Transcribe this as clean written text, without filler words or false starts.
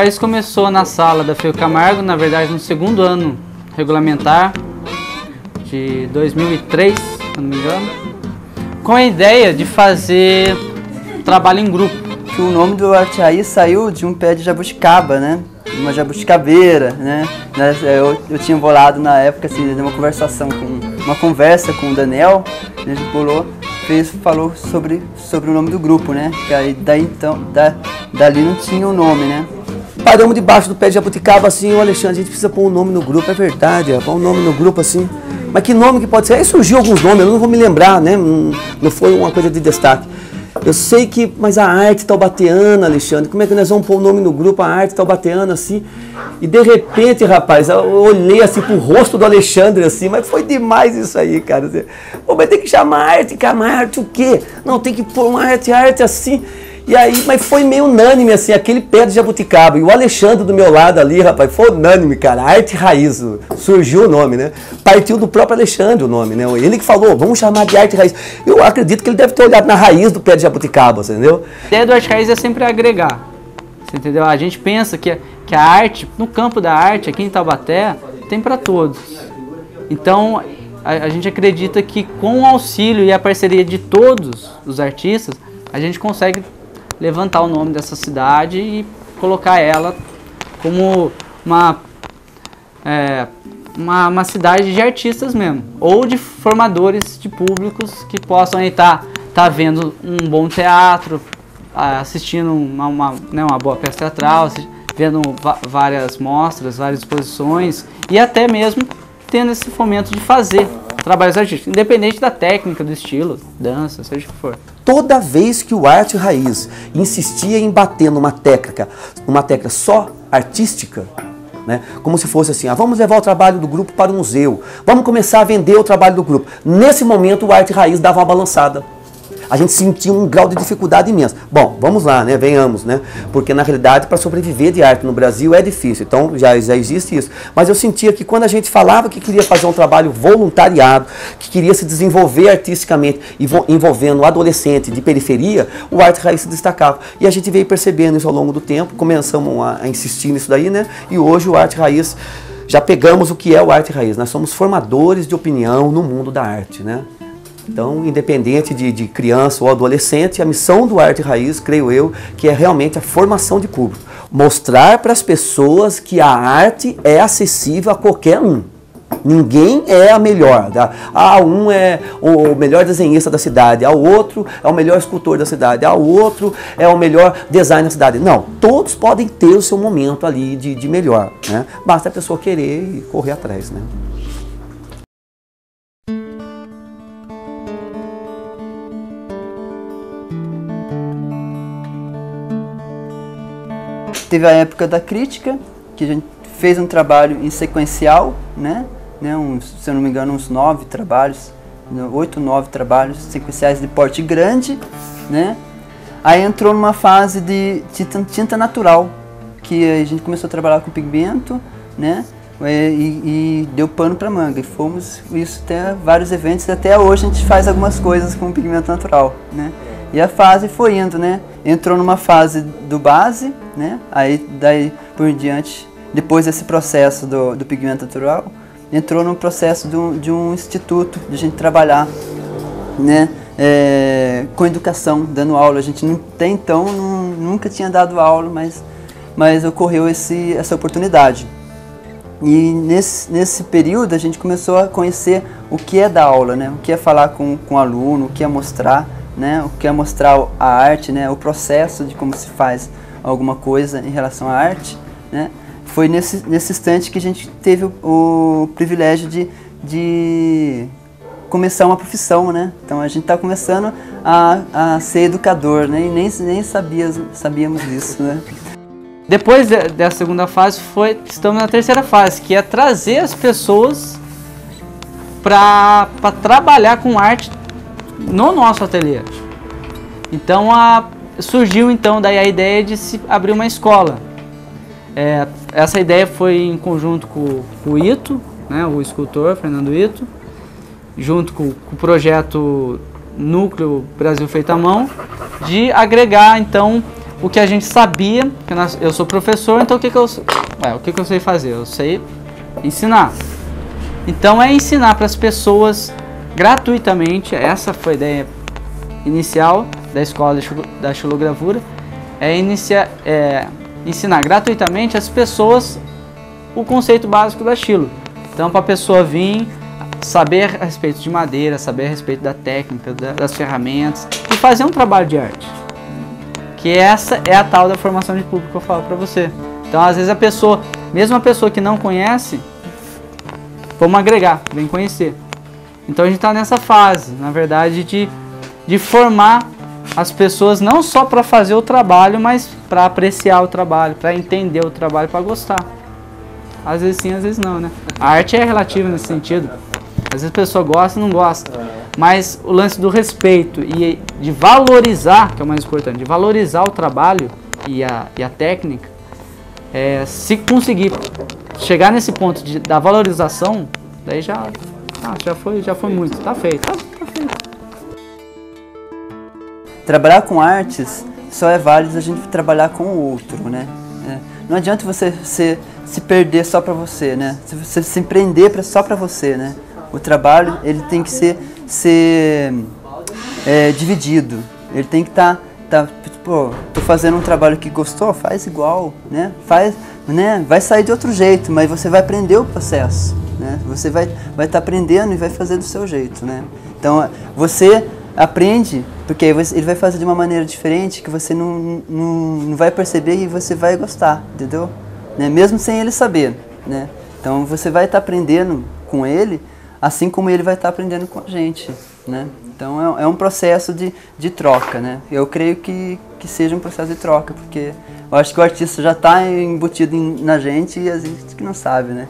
Raiz começou na sala da Fio Camargo, na verdade no segundo ano regulamentar de 2003, se não me engano, com a ideia de fazer trabalho em grupo. Que o nome do Arte Raiz saiu de um pé de jabuticaba, né? Uma jabuticabeira, né? Eu tinha bolado na época, assim, de uma conversa com o Daniel, a gente bolou, falou sobre o nome do grupo, né? Que aí dali não tinha o nome, né? Paramos debaixo do pé de jabuticaba assim, o Alexandre, a gente precisa pôr um nome no grupo, é verdade, pôr um nome no grupo assim. Mas que nome que pode ser? Aí surgiu alguns nomes, eu não vou me lembrar, né? Não foi uma coisa de destaque. Eu sei que, mas a arte taubateana, Alexandre, como é que nós vamos pôr o nome no grupo, a arte taubateana, assim? E de repente, rapaz, eu olhei assim pro rosto do Alexandre, assim, mas foi demais isso aí, cara. Assim, pô, mas tem que chamar arte, arte o quê? Não, tem que pôr uma arte assim. E aí, mas foi meio unânime, assim, aquele pé de jabuticaba. E o Alexandre do meu lado ali, rapaz, foi unânime, cara. Arte Raiz, surgiu o nome, né? Partiu do próprio Alexandre o nome, né? Ele que falou, vamos chamar de Arte Raiz. Eu acredito que ele deve ter olhado na raiz do pé de jabuticaba, entendeu? A ideia do Arte Raiz é sempre agregar, você entendeu? A gente pensa que a arte, no campo da arte, aqui em Taubaté, tem para todos. Então, a gente acredita que com o auxílio e a parceria de todos os artistas, a gente consegue levantar o nome dessa cidade e colocar ela como uma cidade de artistas mesmo, ou de formadores de públicos que possam estar vendo um bom teatro, assistindo uma boa peça teatral, vendo várias mostras, várias exposições e até mesmo tendo esse fomento de fazer trabalhos artísticos, independente da técnica, do estilo, dança, seja o que for. Toda vez que o Arte Raiz insistia em bater numa tecla só artística, né, como se fosse assim, vamos levar o trabalho do grupo para o museu, vamos começar a vender o trabalho do grupo. Nesse momento o Arte Raiz dava uma balançada. A gente sentia um grau de dificuldade imenso. Bom, vamos lá, né? Venhamos, né? Porque na realidade para sobreviver de arte no Brasil é difícil, então já existe isso. Mas eu sentia que quando a gente falava que queria fazer um trabalho voluntariado, que queria se desenvolver artisticamente, envolvendo adolescente de periferia, o Arte Raiz se destacava. E a gente veio percebendo isso ao longo do tempo, começamos a insistir nisso daí, né? E hoje o Arte Raiz, já pegamos o que é o Arte Raiz. Nós somos formadores de opinião no mundo da arte, né? Então, independente de criança ou adolescente, a missão do Arte Raiz, creio eu, que é realmente a formação de público. Mostrar para as pessoas que a arte é acessível a qualquer um. Ninguém é a melhor. Um é o melhor desenhista da cidade, o outro é o melhor escultor da cidade, o outro é o melhor designer da cidade. Não, todos podem ter o seu momento ali de melhor, né? Basta a pessoa querer e correr atrás, né? Teve a época da crítica, que a gente fez um trabalho em sequencial, né? Se eu não me engano, uns 9 trabalhos, 8, 9 trabalhos sequenciais de porte grande, né? Aí entrou numa fase de tinta natural, que a gente começou a trabalhar com pigmento, né? E deu pano para manga, e fomos isso até vários eventos, e até hoje a gente faz algumas coisas com pigmento natural, né? E a fase foi indo, né? Entrou numa fase do base, né? Aí daí por diante, depois desse processo do pigmento natural, entrou no processo de um instituto, de a gente trabalhar, né? Com educação, dando aula. A gente até então nunca tinha dado aula, mas ocorreu essa oportunidade. E nesse período a gente começou a conhecer o que é dar aula, né? O que é falar com o aluno, o que é mostrar, né? O que é mostrar a arte, né? O processo de como se faz alguma coisa em relação à arte, né? Foi nesse instante que a gente teve o privilégio de começar uma profissão, né? Então a gente está começando a ser educador, né? E nem sabíamos disso, né? Depois dessa segunda fase, estamos na terceira fase, que é trazer as pessoas para trabalhar com arte no nosso ateliê. Então surgiu então daí a ideia de se abrir uma escola. Essa ideia foi em conjunto com o Ito, né, o escultor Fernando Ito, junto com o projeto Núcleo Brasil Feito à Mão, de agregar então o que a gente sabia, que eu sou professor, então o que eu sei fazer? Eu sei ensinar. Então é ensinar para as pessoas gratuitamente, essa foi a ideia inicial da escola da xilogravura, ensinar gratuitamente as pessoas o conceito básico da xilo. Então para a pessoa vir, saber a respeito de madeira, saber a respeito da técnica, das ferramentas e fazer um trabalho de arte. Que essa é a tal da formação de público que eu falo para você. Então às vezes a pessoa, mesmo a pessoa que não conhece, vamos agregar, vem conhecer. Então a gente está nessa fase, na verdade, de formar as pessoas não só para fazer o trabalho, mas para apreciar o trabalho, para entender o trabalho, para gostar. Às vezes sim, às vezes não, né? A arte é relativa nesse sentido. Às vezes a pessoa gosta e não gosta. Mas o lance do respeito e de valorizar, que é o mais importante, de valorizar o trabalho e a técnica, se conseguir chegar nesse ponto da valorização, daí já foi muito, tá feito, tá feito. Trabalhar com artes só é válido a gente trabalhar com o outro, né? Não adianta você se perder só para você, né? Você se empreender só para você, né? O trabalho ele tem que ser dividido. Ele tem que estar pô, tô fazendo um trabalho que gostou, faz igual, né? Vai sair de outro jeito, mas você vai aprender o processo, né? Você vai estar aprendendo e vai fazer do seu jeito, né? Então você aprende, porque ele vai fazer de uma maneira diferente que você não vai perceber e você vai gostar, entendeu? Né? Mesmo sem ele saber, né? Então você vai estar aprendendo com ele, assim como ele vai estar aprendendo com a gente, né? Então é um processo de troca, né? Eu creio que seja um processo de troca, porque eu acho que o artista já está embutido na gente e a gente que não sabe, né?